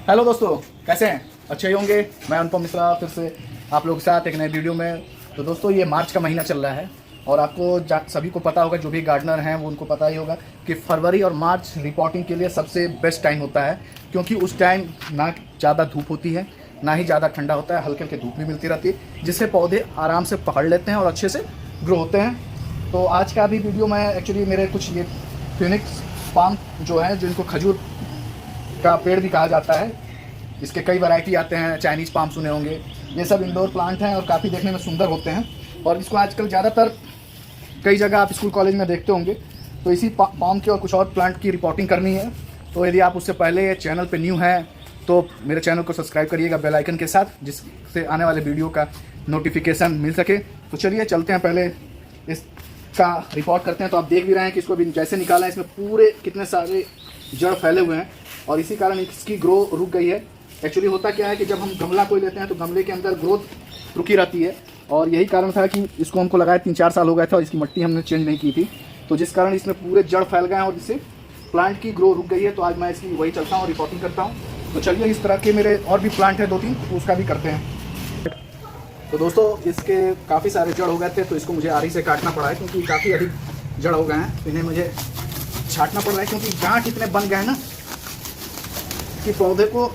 Hello दोस्तों, कैसे हैं? अच्छे ही होंगे। मैं अनुपम मिश्रा फिर से आप लोगों के साथ एक नए वीडियो में। तो दोस्तों, ये मार्च का महीना चल रहा है और आपको सभी को पता होगा, जो भी गार्डनर हैं वो उनको पता ही होगा कि फरवरी और मार्च रिपोर्टिंग के लिए सबसे बेस्ट टाइम होता है, क्योंकि उस टाइम ना ज़्यादा धूप होती है ना ही ज़्यादा ठंडा होता है, हल्के हल्के धूप भी मिलती रहती है, जिससे पौधे आराम से पकड़ लेते हैं और अच्छे से ग्रो होते हैं। तो आज का भी वीडियो मैं एक्चुअली मेरे कुछ ये फिनिक्स पाम जो है, जिनको खजूर का पेड़ भी कहा जाता है, इसके कई वैरायटी आते हैं, चाइनीज़ पाम सुने होंगे। ये सब इंडोर प्लांट हैं और काफ़ी देखने में सुंदर होते हैं और इसको आजकल ज़्यादातर कई जगह आप स्कूल कॉलेज में देखते होंगे। तो इसी पाम के और कुछ और प्लांट की रिपोर्टिंग करनी है। तो यदि आप उससे पहले चैनल पे न्यू हैं तो मेरे चैनल को सब्सक्राइब करिएगा बेल आइकन के साथ, जिससे आने वाले वीडियो का नोटिफिकेशन मिल सके। तो चलिए चलते हैं, पहले इसका रिपोर्ट करते हैं। तो आप देख भी रहे हैं कि इसको अभी जैसे निकाला है, इसमें पूरे कितने सारे जड़ फैले हुए हैं और इसी कारण इसकी ग्रो रुक गई है। एक्चुअली होता क्या है कि जब हम गमला कोई लेते हैं तो गमले के अंदर ग्रोथ रुकी रहती है और यही कारण था कि इसको हमको लगाए 3-4 साल हो गया था और इसकी मिट्टी हमने चेंज नहीं की थी, तो जिस कारण इसमें पूरे जड़ फैल गए हैं और इससे प्लांट की ग्रो रुक गई है। तो आज मैं इसकी वही चलता हूँ, रिपोर्टिंग करता हूँ। तो चलिए, इस तरह के मेरे और भी प्लांट हैं 2-3, तो उसका भी करते हैं। तो दोस्तों, इसके काफ़ी सारे जड़ हो गए थे तो इसको मुझे आरी से काटना पड़ा है, क्योंकि काफ़ी अधिक जड़ हो गए हैं। इन्हें मुझे छांटना पड़ रहा है क्योंकि गांठ इतने बन गए हैं ना कि पौधे को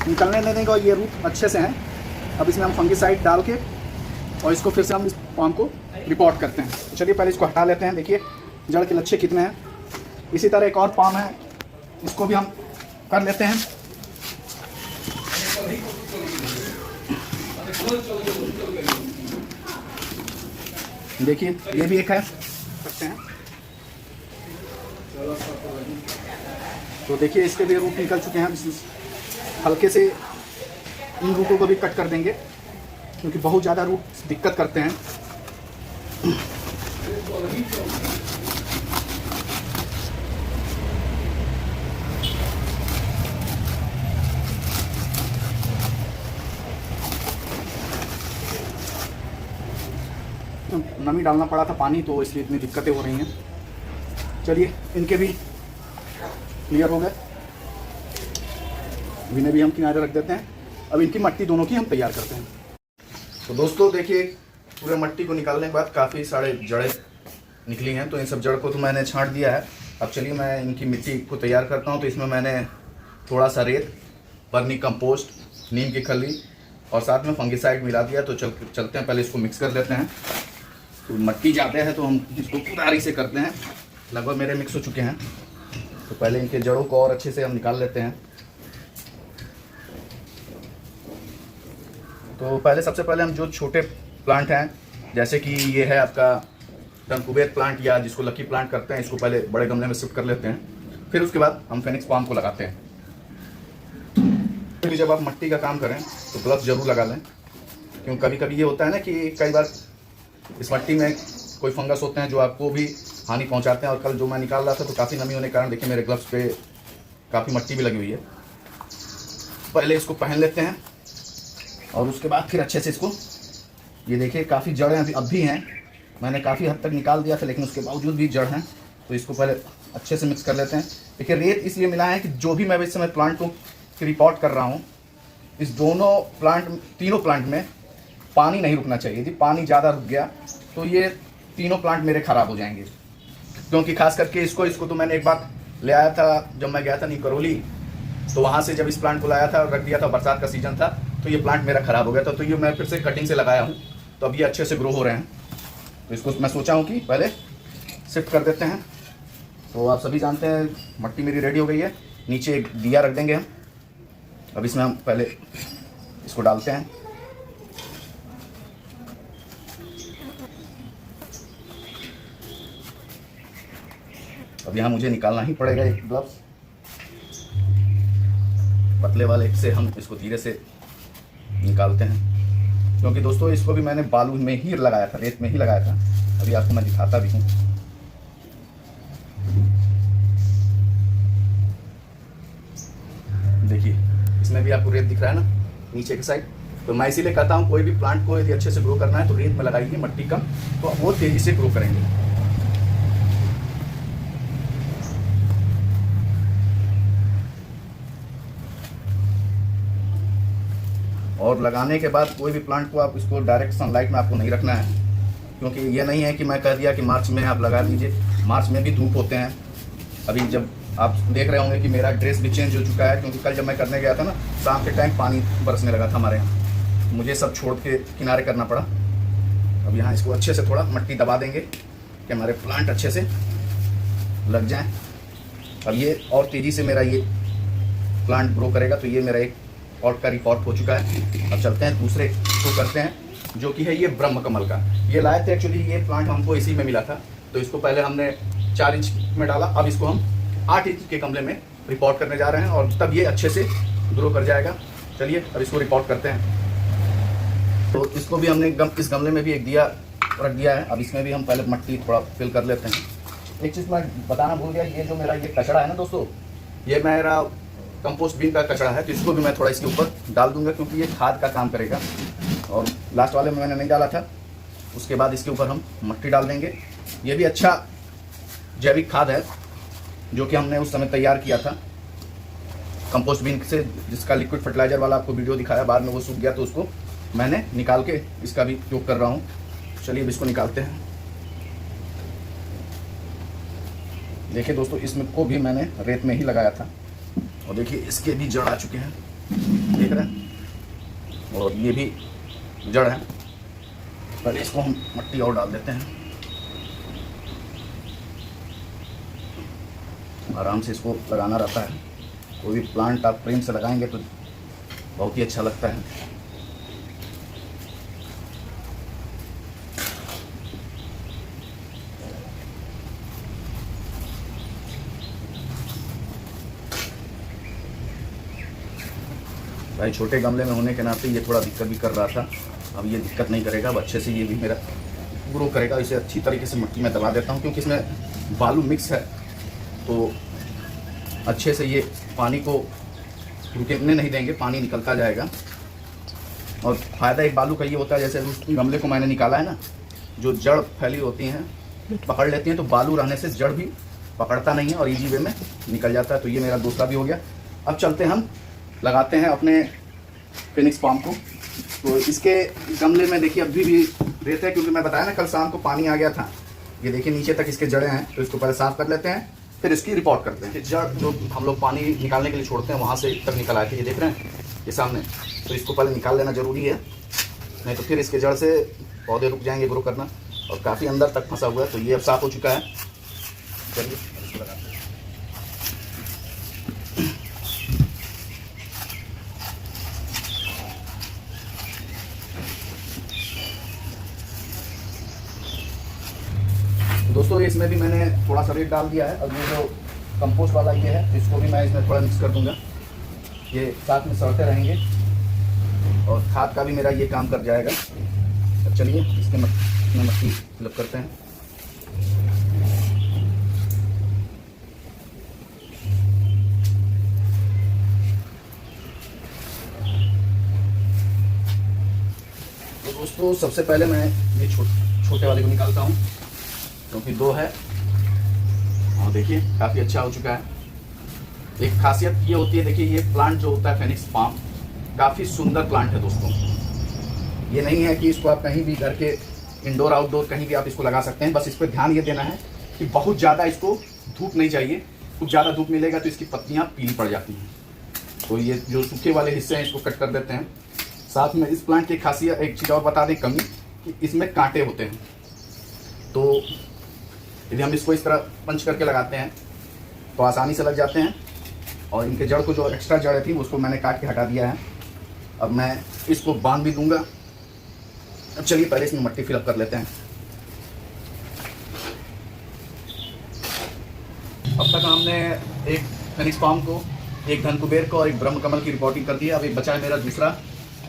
निकलने नहीं देंगे और ये रूट अच्छे से हैं। अब इसमें हम फंगिसाइड डाल के और इसको फिर से हम इस पाम को रिपोर्ट करते हैं। तो चलिए पहले इसको हटा लेते हैं। देखिए जड़ के लच्छे कितने हैं। इसी तरह एक और पाम है, इसको भी हम कर लेते हैं। देखिए ये भी एक है, करते हैं। तो देखिए इसके भी रूट निकल चुके हैं। हल्के से इन रूटों को भी कट कर देंगे, क्योंकि बहुत ज़्यादा रूट दिक्कत करते हैं। नमी डालना पड़ा था पानी, तो इसलिए इतनी दिक्कतें हो रही हैं। चलिए इनके भी क्लियर हो गए, इन्हें भी हम किनारे रख देते हैं। अब इनकी मट्टी दोनों की हम तैयार करते हैं। तो दोस्तों देखिए, पूरे मट्टी को निकालने के बाद काफ़ी सारे जड़ें निकली हैं, तो इन सब जड़ को तो मैंने छांट दिया है। अब चलिए मैं इनकी मिट्टी को तैयार करता हूँ। तो इसमें मैंने थोड़ा सा रेत, वर्मी कंपोस्ट, नीम की खली और साथ में फंगिसाइड मिला दिया। तो चलते हैं, पहले इसको मिक्स कर लेते हैं। तो मट्टी ज़्यादा है तो हम इसको कुदारी से करते हैं। लगभग मेरे मिक्स हो चुके हैं, तो पहले इनके जड़ों को और अच्छे से हम निकाल लेते हैं। तो पहले सबसे पहले हम जो छोटे प्लांट हैं, जैसे कि ये है आपका टनकुबेर प्लांट या जिसको लकी प्लांट करते हैं, इसको पहले बड़े गमले में शिफ्ट कर लेते हैं। फिर उसके बाद हम फेनिक्स पाम को लगाते हैं। फिर जब आप मट्टी का काम करें तो ग्लव्स जरूर लगा लें, क्योंकि कभी कभी ये होता है ना कि कई बार इस मट्टी में कोई फंगस होते हैं जो आपको भी हानि पहुंचाते हैं। और कल जो मैं निकाल रहा था तो काफ़ी नमी होने के कारण देखिए मेरे ग्लव्स पे काफ़ी मट्टी भी लगी हुई है। पहले इसको पहन लेते हैं और उसके बाद फिर अच्छे से इसको, ये देखिए काफ़ी जड़ हैं, अब भी हैं। मैंने काफ़ी हद तक निकाल दिया था लेकिन उसके बावजूद भी जड़ हैं। तो इसको पहले अच्छे से मिक्स कर लेते हैं। देखिए रेत इसलिए मिला है कि जो भी मैं इस समय प्लांटों की रिपोर्ट कर रहा हूँ, इस तीनों प्लांट में पानी नहीं रुकना चाहिए। यदि पानी ज़्यादा रुक गया तो ये तीनों प्लांट मेरे ख़राब हो जाएंगे, क्योंकि खास करके इसको तो मैंने एक बार ले आया था जब मैं गया था नीम करौली। तो वहाँ से जब इस प्लांट को लाया था और रख दिया था, बरसात का सीजन था, तो ये प्लांट मेरा ख़राब हो गया था। तो ये मैं फिर से कटिंग से लगाया हूँ, तो अब ये अच्छे से ग्रो हो रहे हैं। तो इसको मैं सोचा हूँ कि पहले शिफ्ट कर देते हैं। तो आप सभी जानते हैं मट्टी मेरी रेडी हो गई है। नीचे एक दिया रख देंगे हम। अब इसमें हम पहले इसको डालते हैं। अब यहाँ मुझे निकालना ही पड़ेगा एक ग्लव्स, पतले वाले से हम इसको धीरे से निकालते हैं, क्योंकि दोस्तों इसको भी मैंने बालू में ही लगाया था, रेत में ही लगाया था। अभी आपको मैं दिखाता भी हूँ। देखिए इसमें भी आपको रेत दिख रहा है ना नीचे की साइड। तो मैं इसीलिए कहता हूँ कोई भी प्लांट को यदि अच्छे से ग्रो करना है तो रेत में लगाइए, मट्टी कम, तो वो तेजी से ग्रो करेंगे। और लगाने के बाद कोई भी प्लांट को आप इसको डायरेक्ट सनलाइट में आपको नहीं रखना है, क्योंकि ये नहीं है कि मैं कह दिया कि मार्च में आप लगा दीजिए, मार्च में भी धूप होते हैं। अभी जब आप देख रहे होंगे कि मेरा ड्रेस भी चेंज हो चुका है, क्योंकि कल जब मैं करने गया था ना शाम के टाइम पानी बरसने लगा था हमारे यहाँ, मुझे सब छोड़ के किनारे करना पड़ा। अब यहाँ इसको अच्छे से थोड़ा मट्टी दबा देंगे कि हमारे प्लांट अच्छे से लग जाएं। अब ये और तेज़ी से मेरा ये प्लांट ग्रो करेगा। तो ये मेरा एक पॉट का रिपोर्ट हो चुका है। अब चलते हैं दूसरे को करते हैं, जो कि है ये ब्रह्म कमल का। ये लाए थे एक्चुअली, ये प्लांट हमको इसी में मिला था, तो इसको पहले हमने 4 इंच में डाला, अब इसको हम 8 इंच के गमले में रिपोर्ट करने जा रहे हैं और तब ये अच्छे से ग्रो कर जाएगा। चलिए अब इसको रिपोर्ट करते हैं। तो इसको भी हमने इस गमले में भी एक दिया रख दिया है। अब इसमें भी हम पहले मट्टी थोड़ा फिल कर लेते हैं। एक चीज़ मैं बताना भूल गया, ये जो मेरा ये कचड़ा है ना दोस्तों, ये मेरा कंपोस्ट बीन का कचड़ा है, तो इसको भी मैं थोड़ा इसके ऊपर डाल दूंगा, क्योंकि ये खाद का काम करेगा। और लास्ट वाले में मैंने नहीं डाला था, उसके बाद इसके ऊपर हम मट्टी डाल देंगे। ये भी अच्छा जैविक खाद है, जो कि हमने उस समय तैयार किया था कंपोस्ट बीन से, जिसका लिक्विड फर्टिलाइजर वाला आपको वीडियो दिखाया, बाद में वो सूख गया तो उसको मैंने निकाल के इसका भी उपयोग कर रहा हूँ। चलिए अब इसको निकालते हैं। देखिए दोस्तों, इसमें को भी मैंने रेत में ही लगाया था और देखिए इसके भी जड़ आ चुके हैं, देख रहे हैं, और ये भी जड़ है। पहले इसको हम मट्टी और डाल देते हैं, आराम से इसको लगाना रहता है। कोई भी प्लांट आप प्रेम से लगाएंगे तो बहुत ही अच्छा लगता है। भाई छोटे गमले में होने के नाते ये थोड़ा दिक्कत भी कर रहा था, अब ये दिक्कत नहीं करेगा। अब अच्छे से ये भी मेरा ग्रो करेगा। इसे अच्छी तरीके से मिट्टी में दबा देता हूँ, क्योंकि इसमें बालू मिक्स है, तो अच्छे से ये पानी को रुकने नहीं देंगे, पानी निकलता जाएगा। और फ़ायदा एक बालू का ये होता है, जैसे उस गमले को मैंने निकाला है ना, जो जड़ फैली होती हैं पकड़ लेती हैं, तो बालू रहने से जड़ भी पकड़ता नहीं है और इजी वे में निकल जाता है। तो ये मेरा दूसरा भी हो गया। अब चलते हम लगाते हैं अपने फिनिक्स पाम को। तो इसके गमले में देखिए अभी भी रेत है, क्योंकि मैं बताया ना कल शाम को पानी आ गया था। ये देखिए नीचे तक इसके जड़ें हैं, तो इसको पहले साफ कर लेते हैं, फिर इसकी रिपोर्ट करते हैं। जड़ जो हम लोग पानी निकालने के लिए छोड़ते हैं वहाँ से तक निकल आए थे, ये देख रहे हैं ये सामने, तो इसको पहले निकाल लेना ज़रूरी है, नहीं तो फिर इसके जड़ से पौधे रुक जाएंगे ग्रो करना, और काफ़ी अंदर तक फंसा हुआ है। तो ये अब साफ़ हो चुका है। चलिए इसको लगाते हैं। दोस्तों इसमें भी मैंने थोड़ा सा रेत डाल दिया है। अब ये जो कंपोस्ट वाला ये है, इसको भी मैं इसमें थोड़ा मिक्स कर दूंगा, ये साथ में सड़ते रहेंगे और खाद का भी मेरा ये काम कर जाएगा। अब चलिए इसके में मट्टी फिलअप करते हैं। तो दोस्तों सबसे पहले मैं ये छोटे वाले को निकालता हूँ, क्योंकि 2 है। और देखिए काफ़ी अच्छा हो चुका है। एक खासियत ये होती है, देखिए ये प्लांट जो होता है फिनिक्स पाम, काफ़ी सुंदर प्लांट है दोस्तों। ये नहीं है कि इसको आप कहीं भी घर के इंडोर आउटडोर कहीं भी आप इसको लगा सकते हैं। बस इस पर ध्यान ये देना है कि बहुत ज़्यादा इसको धूप नहीं चाहिए। कुछ ज़्यादा धूप मिलेगा तो इसकी पत्तियाँ पीली पड़ जाती हैं। तो ये जो सूखे वाले हिस्से हैं इसको कट कर देते हैं। साथ में इस प्लांट की खासियत एक चीज़ और बता दें, कमी, कि इसमें कांटे होते हैं। तो यदि हम इसको इस तरह पंच करके लगाते हैं तो आसानी से लग जाते हैं। और इनके जड़ को जो एक्स्ट्रा जड़ थी उसको मैंने काट के हटा दिया है। अब मैं इसको बांध भी दूंगा। अब चलिए पहले इसमें मट्टी फिलअप कर लेते हैं। अब तक हमने एक फिनिक्स पाम को, एक धनकुबेर को और एक ब्रह्म कमल की रिपोर्टिंग कर दी है। अब एक बचा है मेरा दूसरा,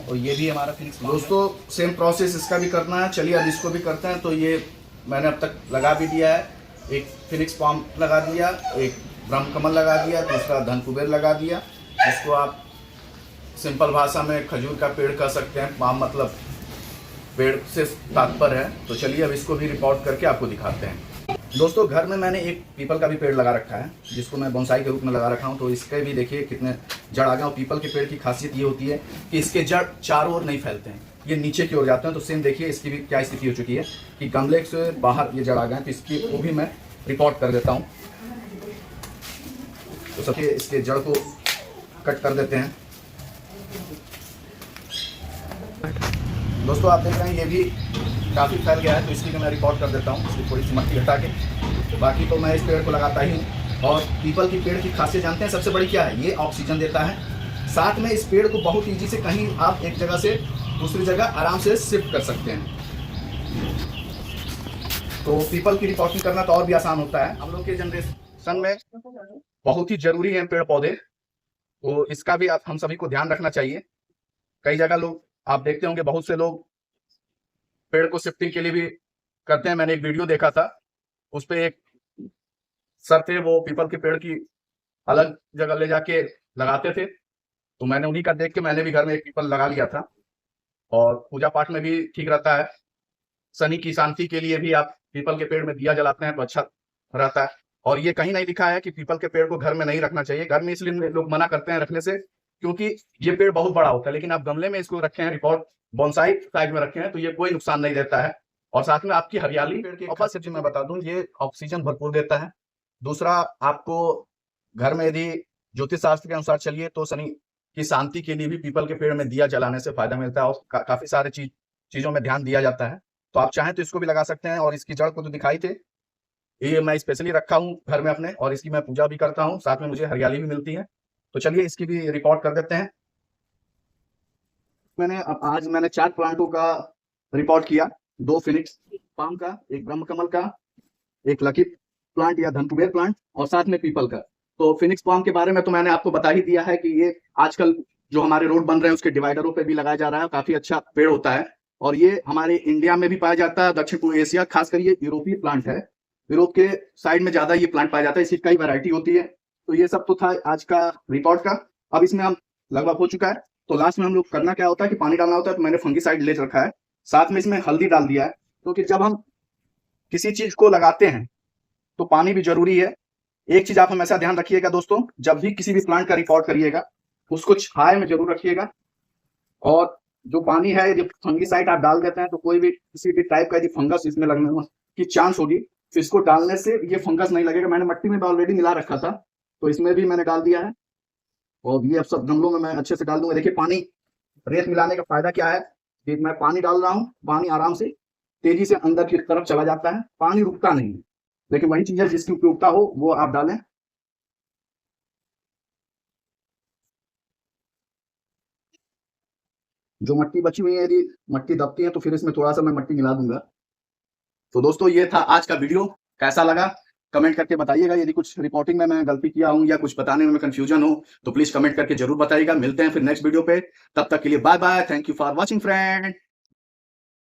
और ये भी हमारा फिनिक्स पाम। दोस्तों सेम प्रोसेस इसका भी करना है। चलिए अब इसको भी करते हैं। तो ये मैंने अब तक लगा भी दिया है, एक फिनिक्स पाम लगा दिया, एक ब्रह्म कमल लगा दिया, दूसरा धनकुबेर लगा दिया, जिसको आप सिंपल भाषा में खजूर का पेड़ कह सकते हैं। पाम मतलब पेड़ से तात्पर्य है। तो चलिए अब इसको भी रिपोर्ट करके आपको दिखाते हैं। दोस्तों घर में मैंने एक पीपल का भी पेड़ लगा रखा है, जिसको मैं बोनसाई के रूप में लगा रखा हूँ। तो इसके भी देखिए कितने जड़ आ गए। और पीपल के पेड़ की खासियत ये होती है कि इसके जड़ चारों ओर नहीं फैलते हैं, ये नीचे की ओर जाते हैं। तो सेम देखिए इसकी भी क्या स्थिति हो चुकी है कि गमले से बाहर ये जड़ आ गए हैं। तो इसकी वो भी मैं रिपोर्ट कर देता हूँ। तो सबके इसके जड़ को कट कर देते हैं। दोस्तों आप देख रहे हैं ये भी काफ़ी फैल गया है, तो इसलिए मैं रिकॉर्ड कर देता हूँ, इसकी थोड़ी सी मट्टी हटा के। बाकी तो मैं इस पेड़ को लगाता ही हूँ। और पीपल की पेड़ की खासियत जानते हैं सबसे बड़ी क्या है? ये ऑक्सीजन देता है। साथ में इस पेड़ को बहुत ईजी से कहीं आप एक जगह से दूसरी जगह आराम से शिफ्ट कर सकते हैं। तो पीपल की रिपोर्टिंग करना तो और भी आसान होता है। हम लोग के जनरेशन में बहुत ही जरूरी है पेड़ पौधे, तो इसका भी हम सभी को ध्यान रखना चाहिए। कई जगह लोग आप देखते होंगे, बहुत से लोग पेड़ को शिफ्टिंग के लिए भी करते हैं। मैंने एक वीडियो देखा था, उस पे एक सर थे, वो पीपल के पेड़ की अलग जगह ले जाके लगाते थे। तो मैंने उन्हीं का देख के मैंने भी घर में एक पीपल लगा लिया था। और पूजा पाठ में भी ठीक रहता है। शनि की शांति के लिए भी आप पीपल के पेड़ में दिया जलाते हैं तो अच्छा रहता है। और ये कहीं नहीं लिखा है कि पीपल के पेड़ को घर में नहीं रखना चाहिए। घर में इसलिए लोग मना करते हैं रखने से, क्योंकि ये पेड़ बहुत बड़ा होता है। लेकिन आप गमले में इसको रखे हैं, रिपोर्ट बोनसाई साइड में रखे हैं, तो ये कोई नुकसान नहीं देता है। और साथ में आपकी हरियाली पेड़ की खासियत मैं बता दूं, ये ऑक्सीजन भरपूर देता है। दूसरा, आपको घर में यदि ज्योतिष शास्त्र के अनुसार चलिए तो शनि की शांति के लिए भी पीपल के पेड़ में दिया जलाने से फायदा मिलता है। और काफी सारे चीजों में ध्यान दिया जाता है। तो आप चाहें तो इसको भी लगा सकते हैं। और इसकी जड़ को तो दिखाई थे, ये मैं स्पेशली रखा हूँ घर में अपने, और इसकी मैं पूजा भी करता हूँ। साथ में मुझे हरियाली भी मिलती है। तो चलिए इसकी भी रिपोर्ट कर देते हैं। आज मैंने 4 प्लांटों का रिपोर्ट किया, 2 फिनिक्स पाम का, एक ब्रह्म कमल का, एक लकी प्लांट या धनकुबेर प्लांट, और साथ में पीपल का। तो फिनिक्स पाम के बारे में तो मैंने आपको बता ही दिया है कि ये आजकल जो हमारे रोड बन रहे हैं उसके डिवाइडरों पे भी लगाया जा रहा है। काफी अच्छा पेड़ होता है। और ये हमारे इंडिया में भी पाया जाता है, दक्षिण पूर्व एशिया, खासकर ये यूरोपीय प्लांट है। यूरोप के साइड में ज्यादा ये प्लांट पाया जाता है। इसकी कई वैरायटी होती है। तो ये सब तो था आज का रिपोर्ट का। अब इसमें हम लगभग हो चुका है। तो लास्ट में हम लोग करना क्या होता है कि पानी डालना होता है। तो मैंने फंगीसाइड ले रखा है, साथ में इसमें हल्दी डाल दिया है, क्योंकि जब हम किसी चीज को लगाते हैं तो पानी भी जरूरी है। एक चीज आप हमेशा ध्यान रखिएगा दोस्तों, जब भी किसी भी प्लांट का रिपोर्ट करिएगा उसको छाया में जरूर रखिएगा। और जो पानी है, यदि फंगीसाइड आप डाल देते हैं तो कोई भी किसी भी टाइप का यदि फंगस इसमें लगने की चांस होगी, तो इसको डालने से ये फंगस नहीं लगेगा। मैंने मिट्टी में ऑलरेडी मिला रखा था, तो इसमें भी मैंने डाल दिया है। और ये अब सब गमलों में मैं अच्छे से डाल दूंगा। देखिए पानी, रेत मिलाने का फायदा क्या है कि मैं पानी डाल रहा हूँ, पानी आराम से तेजी से अंदर की तरफ चला जाता है, पानी रुकता नहीं। लेकिन वही चीज है जिसकी उपयोगिता हो वो आप डालें। जो मिट्टी बची हुई है, यदि मिट्टी दबती है तो फिर इसमें थोड़ा सा मैं मिट्टी मिला दूंगा। तो दोस्तों ये था आज का वीडियो। कैसा लगा कमेंट करके बताइएगा। यदि कुछ रिपोर्टिंग में मैं गलती किया हूं या कुछ बताने में कंफ्यूजन हो तो प्लीज कमेंट करके जरूर बताइएगा। मिलते हैं फिर नेक्स्ट वीडियो पे। तब तक के लिए bye bye. Thank you for watching friend.